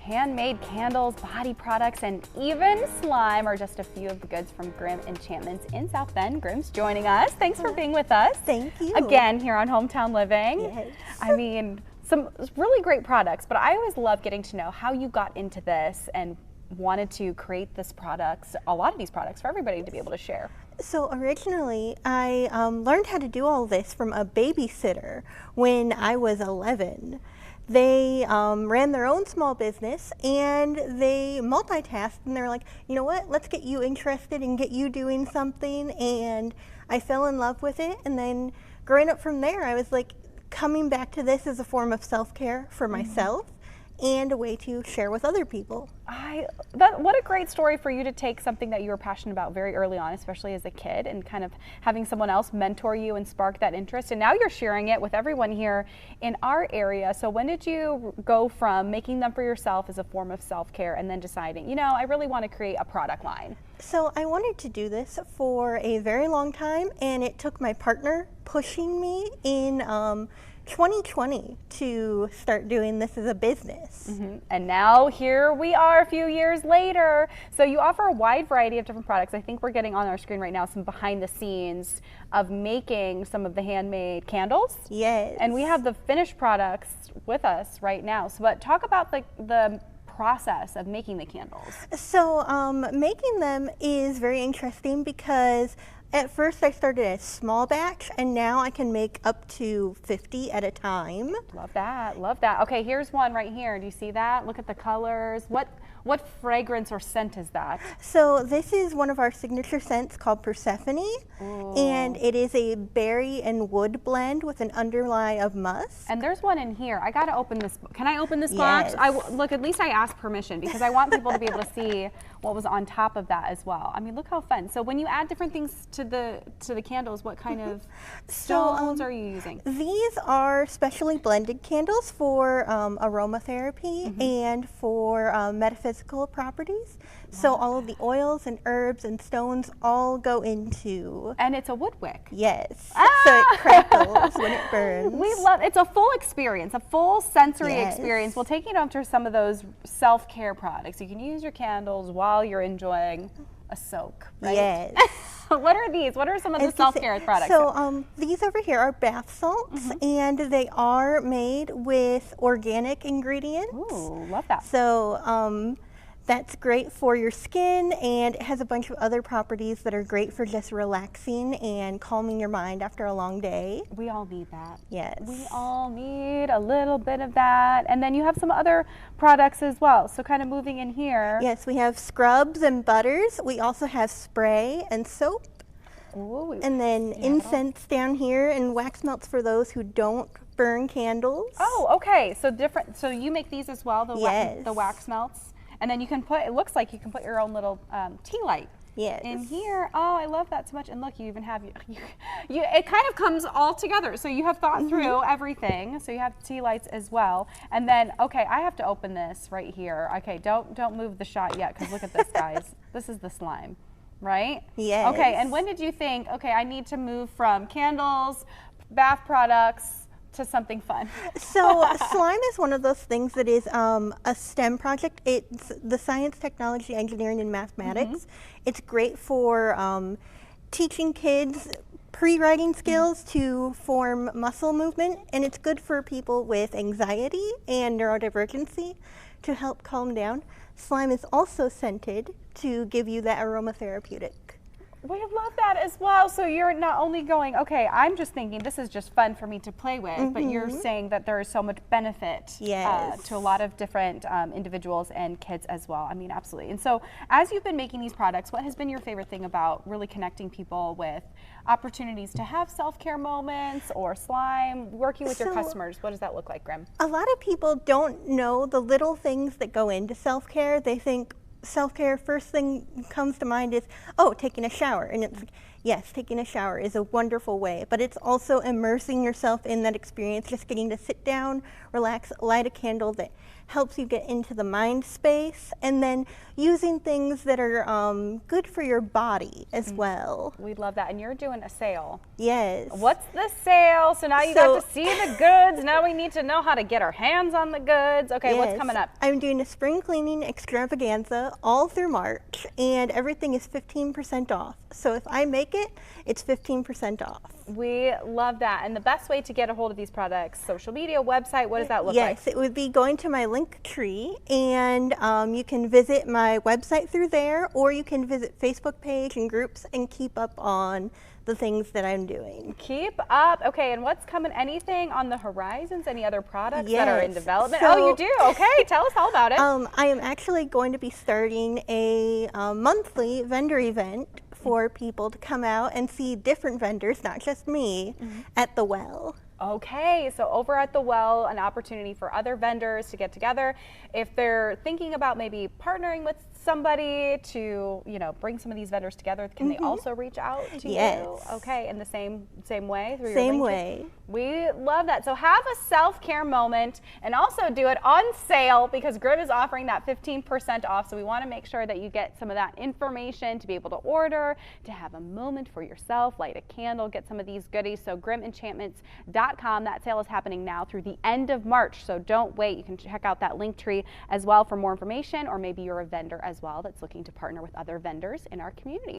Handmade candles, body products, and even slime are just a few of the goods from Grimm Enchantments in South Bend. Grimm's joining us. Thanks for being with us. Thank you. Again, here on Hometown Living. Yes. I mean, some really great products, but I always love getting to know how you got into this and wanted to create this products, a lot of these products for everybody to be able to share. So originally, I learned how to do all this from a babysitter when I was 11. They ran their own small business and they multitasked, and they're like, you know what, let's get you interested and get you doing something. And I fell in love with it, and then growing up from there, I was like coming back to this as a form of self-care for myself and a way to share with other people. What a great story for you to take something that you were passionate about very early on, especially as a kid, and kind of having someone else mentor you and spark that interest. And now you're sharing it with everyone here in our area. So when did you go from making them for yourself as a form of self-care and then deciding, you know, I really want to create a product line? So I wanted to do this for a very long time, and it took my partner pushing me in 2020 to start doing this as a business. And now here we are a few years later. So you offer a wide variety of different products. I think we're getting on our screen right now some behind the scenes of making some of the handmade candles. Yes. And we have the finished products with us right now. So but talk about the process of making the candles. So making them is very interesting because at first I started a small batch, and now I can make up to 50 at a time. Love that, love that. Okay, here's one right here. Do you see that? Look at the colors. What fragrance or scent is that? So this is one of our signature scents called Persephone. Ooh. And it is a berry and wood blend with an underlie of musk. And there's one in here. I gotta open this. Can I open this Yes. box? Look, at least I asked permission because I want people to be able to see what was on top of that as well. I mean, look how fun. So when you add different things to the candles, what kind of stones are you using? These are specially blended candles for aromatherapy and for metaphysical properties. So all of the oils and herbs and stones all go into. And it's a wood wick. Yes. So it crackles when it burns. We love it's a full experience, a full sensory Yes. experience. We'll take you down to some of those self-care products. You can use your candles while you're enjoying a soak, right? Yes. What are these? What are some of the self-care products? So these over here are bath salts, and they are made with organic ingredients. Ooh, love that. So that's great for your skin, and it has a bunch of other properties that are great for just relaxing and calming your mind after a long day. We all need that. Yes. We all need a little bit of that. And then you have some other products as well. So kind of moving in here. Yes, we have scrubs and butters. We also have spray and soap. Ooh, And then incense down here, and wax melts for those who don't burn candles. oh, okay. So different. So you make these as well, the Yes. the wax melts. And then you can put, it looks like you can put your own little tea light Yes. in here. Oh, I love that so much. And look, you even have, it kind of comes all together. So you have thought through everything. So you have tea lights as well. And then, okay, I have to open this right here. Okay, don't move the shot yet, because look at this, guys. This is the slime, right? Yes. Okay, and when did you think, okay, I need to move from candles, bath products, to something fun? So slime is one of those things that is a STEM project. It's the science, technology, engineering, and mathematics. It's great for teaching kids pre-writing skills to form muscle movement, and it's good for people with anxiety and neurodivergency to help calm down. Slime is also scented to give you that aromatherapeutic. We love that as well. So you're not only going, okay, I'm just thinking this is just fun for me to play with, but you're saying that there is so much benefit Yes. to a lot of different individuals and kids as well. I mean, absolutely. And so as you've been making these products, what has been your favorite thing about really connecting people with opportunities to have self-care moments or slime, working with your So- customers? What does that look like, Grimm? A lot of people don't know the little things that go into self-care. They think self-care, first thing comes to mind is, oh, taking a shower. And it's, Yes, taking a shower is a wonderful way, but it's also immersing yourself in that experience, just getting to sit down, relax, light a candle that helps you get into the mind space, and then using things that are good for your body as well. We love that. And you're doing a sale. Yes. What's the sale? So now you got to see the goods. Now we need to know how to get our hands on the goods. Okay, Yes. what's coming up? I'm doing a spring cleaning extravaganza all through March, and everything is 15% off. So if I make it, it's 15% off. We love that. And the best way to get a hold of these products, social media, website, what does that look like? Yes, it would be going to my link tree, and you can visit my website through there, or you can visit Facebook page and groups and keep up on the things that I'm doing. Keep up. Okay, and what's coming? Anything on the horizons? Any other products that are in Yes. development? So- Oh, you do? Okay, tell us all about it. I am actually going to be starting a monthly vendor event for people to come out and see different vendors, not just me, at the well. Okay, so over at the well, an opportunity for other vendors to get together. If they're thinking about maybe partnering with somebody to, bring some of these vendors together, can they also reach out to Yes. you? Okay, in the same way through your Same link tree? way. We love that. So have a self-care moment and also do it on sale because Grimm is offering that 15% off. So we want to make sure that you get some of that information to be able to order, to have a moment for yourself, light a candle, get some of these goodies. So GrimmEnchantments.com. That sale is happening now through the end of March. So don't wait. You can check out that link tree as well for more information, or maybe you're a vendor as well that's looking to partner with other vendors in our community.